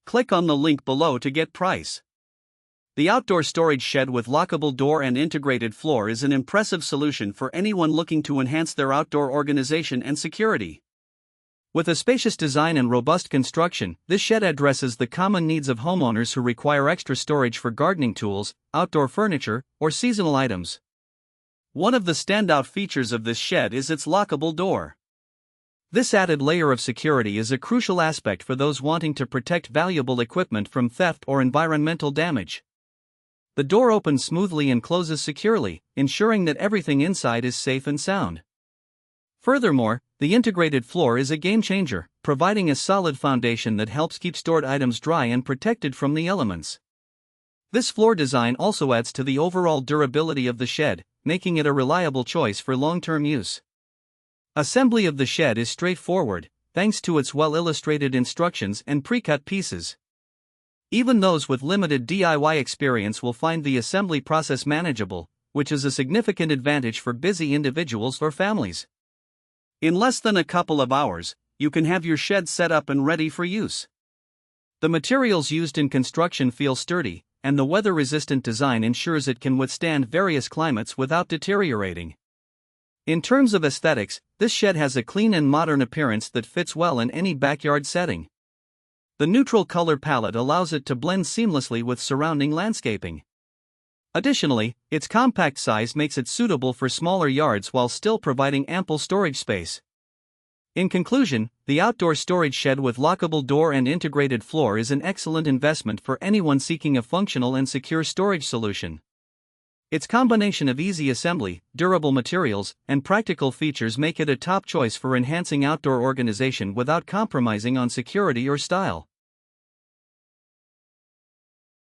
Click on the link below to get price. The outdoor storage shed with lockable door and integrated floor is an impressive solution for anyone looking to enhance their outdoor organization and security. With a spacious design and robust construction, this shed addresses the common needs of homeowners who require extra storage for gardening tools, outdoor furniture, or seasonal items. One of the standout features of this shed is its lockable door. This added layer of security is a crucial aspect for those wanting to protect valuable equipment from theft or environmental damage. The door opens smoothly and closes securely, ensuring that everything inside is safe and sound. Furthermore, the integrated floor is a game-changer, providing a solid foundation that helps keep stored items dry and protected from the elements. This floor design also adds to the overall durability of the shed, making it a reliable choice for long-term use. Assembly of the shed is straightforward, thanks to its well-illustrated instructions and pre-cut pieces. Even those with limited DIY experience will find the assembly process manageable, which is a significant advantage for busy individuals or families. In less than a couple of hours, you can have your shed set up and ready for use. The materials used in construction feel sturdy, and the weather-resistant design ensures it can withstand various climates without deteriorating. In terms of aesthetics, this shed has a clean and modern appearance that fits well in any backyard setting. The neutral color palette allows it to blend seamlessly with surrounding landscaping. Additionally, its compact size makes it suitable for smaller yards while still providing ample storage space. In conclusion, the outdoor storage shed with lockable door and integrated floor is an excellent investment for anyone seeking a functional and secure storage solution. Its combination of easy assembly, durable materials, and practical features make it a top choice for enhancing outdoor organization without compromising on security or style.